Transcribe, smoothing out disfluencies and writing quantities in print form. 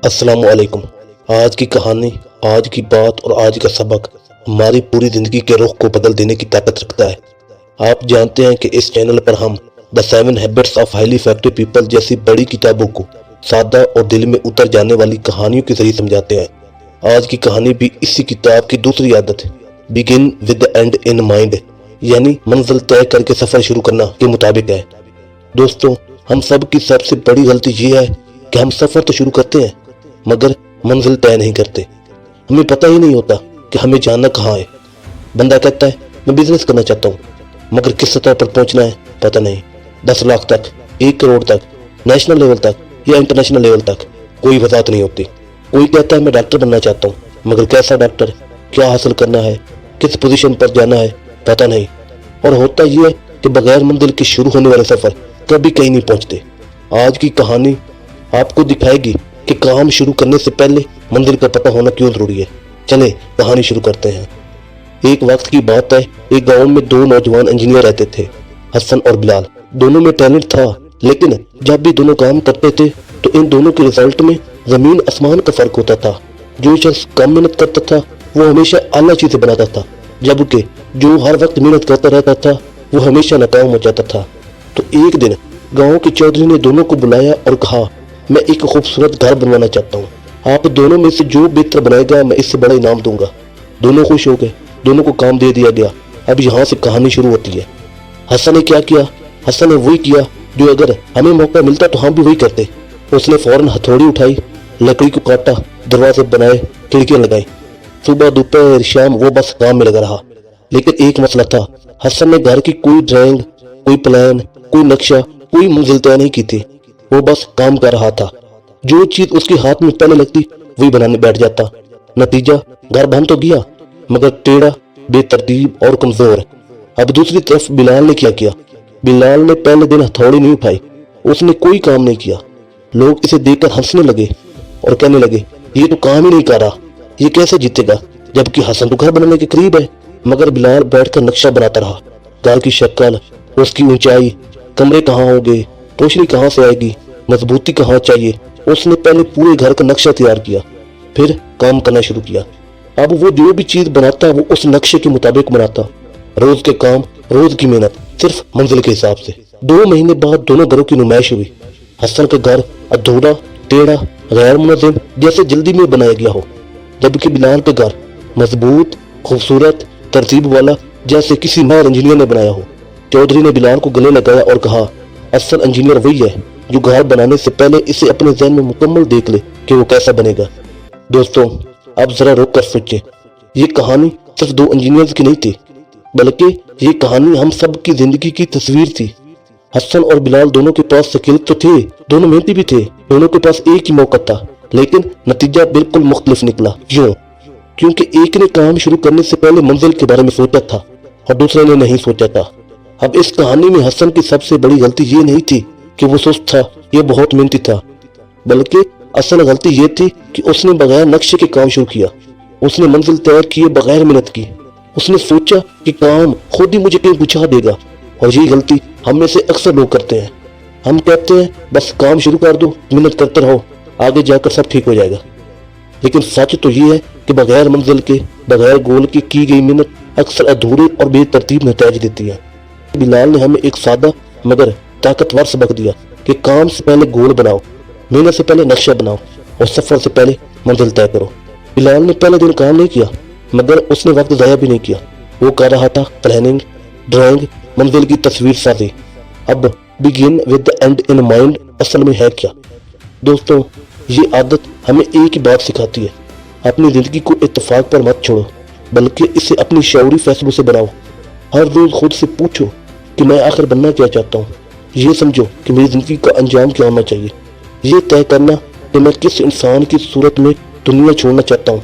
السلام علیکم۔ آج کی کہانی، آج کی بات اور آج کا سبق ہماری پوری زندگی کے رخ کو بدل دینے کی طاقت رکھتا ہے۔ آپ جانتے ہیں کہ اس چینل پر ہم The 7 Habits of Highly Effective People جیسی بڑی کتابوں کو سادہ اور دل میں اتر جانے والی کہانیوں کے ذریعے سمجھاتے ہیں۔ آج کی کہانی بھی اسی کتاب کی دوسری عادت Begin with the end in mind، یعنی منزل طے کر کے سفر شروع کرنا کے مطابق ہے۔ دوستوں، ہم سب کی سب سے بڑی غلطی یہ ہے کہ ہم سفر تو شروع کرتے ہیں مگر منزل طے نہیں کرتے۔ ہمیں پتہ ہی نہیں ہوتا کہ ہمیں جانا کہاں ہے۔ بندہ کہتا ہے میں بزنس کرنا چاہتا ہوں مگر کس سطح پر پہنچنا ہے پتہ نہیں۔ 10 لاکھ تک، 1 کروڑ تک، نیشنل لیول تک یا انٹرنیشنل لیول تک کوئی وضاحت نہیں ہوتی۔ کوئی کہتا ہے میں ڈاکٹر بننا چاہتا ہوں مگر کیسا ڈاکٹر، کیا حاصل کرنا ہے، کس پوزیشن پر جانا ہے پتہ نہیں۔ اور ہوتا یہ ہے کہ بغیر منزل کے شروع ہونے والے سفر کبھی کہیں نہیں پہنچتے۔ آج کی کہانی آپ کو دکھائے گی کہ کام شروع کرنے سے پہلے منزل کا پتہ ہونا کیوں ضروری ہے۔ چلیں کہانی شروع کرتے ہیں۔ ایک وقت کی بات ہے، ایک گاؤں میں 2 نوجوان انجینئر رہتے تھے، حسن اور بلال۔ دونوں میں ٹیلنٹ تھا لیکن جب بھی دونوں کام کرتے تھے تو ان دونوں کے رزلٹ میں زمین آسمان کا فرق ہوتا تھا۔ جو شخص کم محنت کرتا تھا وہ ہمیشہ اعلیٰ چیزیں بناتا تھا، جبکہ جو ہر وقت محنت کرتا رہتا تھا وہ ہمیشہ ناکام ہو جاتا تھا۔ تو ایک دن گاؤں کے چودھری نے دونوں کو بلایا اور کہا میں ایک خوبصورت گھر بنوانا چاہتا ہوں، آپ دونوں میں سے جو بہتر بنائے گا میں اس سے بڑا انعام دوں گا۔ دونوں خوش ہو گئے، دونوں کو کام دے دیا گیا۔ اب یہاں سے کہانی شروع ہوتی ہے۔ حسن نے کیا کیا؟ حسن نے وہی کیا جو اگر ہمیں موقع ملتا تو ہم بھی وہی کرتے۔ اس نے فوراً ہتھوڑی اٹھائی، لکڑی کو کاٹا، دروازے بنائے، کھڑکیاں لگائیں۔ صبح دوپہر شام وہ بس کام میں لگا رہا۔ لیکن ایک مسئلہ تھا، حسن نے گھر کی کوئی ڈرائنگ، کوئی پلان، کوئی نقشہ، کوئی منزل طے نہیں کی تھی۔ وہ بس کام کر رہا تھا، جو چیز اس کے ہاتھ میں پہلے لگتی وہی بنانے بیٹھ جاتا۔ نتیجہ گھر بن تو گیا مگر ٹیڑھا، بے ترتیب اور کمزور۔ اب دوسری طرف بلال نے کیا کیا؟ بلال نے پہلے دن ہتھوڑی نہیں اٹھائی، اس نے کوئی کام نہیں کیا۔ لوگ اسے دیکھ کر ہنسنے لگے اور کہنے لگے یہ تو کام ہی نہیں کر رہا، یہ کیسے جیتے گا؟ جبکہ حسن تو گھر بنانے کے قریب ہے۔ مگر بلال بیٹھ کر نقشہ بناتا رہا، گھر کی شکل، اس کی اونچائی، کمرے کہاں ہوں گے، روشنی کہاں سے آئے گی، مضبوطی کہاں چاہیے۔ اس نے پہلے پورے گھر کا نقشہ تیار کیا، پھر کام کرنا شروع کیا۔ اب وہ جو بھی چیز بناتا وہ اس نقشے کے مطابق بناتا۔ روز کے کام، روز کی محنت، صرف منزل کے حساب سے۔ 2 مہینے بعد دونوں گھروں کی نمائش ہوئی۔ حسن کا گھر ادھورا، ٹیڑھا، غیر منظم، جیسے جلدی میں بنایا گیا ہو، جبکہ بلال کا گھر مضبوط، خوبصورت، ترتیب والا، جیسے کسی ماہر انجینئر نے بنایا ہو۔ چودھری نے بلال کو گلے لگایا اور کہا اصل انجینئر وہی ہے جو گھر بنانے سے پہلے اسے اپنے ذہن میں مکمل دیکھ لے کہ وہ کیسا بنے گا۔ دوستوں، اب ذرا روک کر سوچیں، یہ کہانی صرف 2 انجینئرز کی نہیں تھی بلکہ یہ کہانی ہم سب کی زندگی کی تصویر تھی۔ حسن اور بلال دونوں کے پاس سکل تو تھے، دونوں محنتی بھی تھے، دونوں کے پاس ایک ہی موقع تھا، لیکن نتیجہ بالکل مختلف نکلا۔ کیوں؟ کیونکہ ایک نے کام شروع کرنے سے پہلے منزل کے بارے میں سوچا تھا اور دوسرے نے نہیں سوچا تھا۔ اب اس کہانی میں حسن کی سب سے بڑی غلطی یہ نہیں تھی کہ وہ سست تھا، یہ بہت محنتی تھا، بلکہ اصل غلطی یہ تھی کہ اس نے بغیر نقشے کے کام شروع کیا۔ اس نے منزل طے کیے بغیر محنت کی۔ اس نے سوچا کہ کام خود ہی مجھے کہیں پہنچا دے گا، اور یہی غلطی ہم میں سے اکثر لوگ کرتے ہیں۔ ہم کہتے ہیں بس کام شروع کر دو، محنت کرتے رہو، آگے جا کر سب ٹھیک ہو جائے گا۔ لیکن سچ تو یہ ہے کہ بغیر منزل کے، بغیر گول کے کی گئی محنت اکثر ادھورے اور بے ترتیب نتائج دیتی ہے۔ بلال نے ہمیں ایک سادہ مگر طاقتور سبق دیا کہ کام سے پہلے گول بناؤ، محنت سے پہلے نقشہ بناؤ اور سفر سے پہلے منزل طے کرو۔ بلال نے پہلے دن کام نہیں کیا مگر اس نے وقت ضائع بھی نہیں کیا۔ وہ کر رہا تھا پلاننگ، ڈرائنگ، منزل کی تصویر سازی۔ اب begin with the end in mind اصل میں ہے کیا؟ دوستوں، یہ عادت ہمیں ایک ہی بات سکھاتی ہے، اپنی زندگی کو اتفاق پر مت چھوڑو بلکہ اسے اپنی شعوری فیصلوں سے بناؤ۔ ہر روز خود سے پوچھو کہ میں آخر بننا کیا چاہتا ہوں۔ یہ سمجھو کہ میری زندگی کا انجام کیا ہونا چاہیے۔ یہ طے کرنا کہ میں کس انسان کی صورت میں دنیا چھوڑنا چاہتا ہوں۔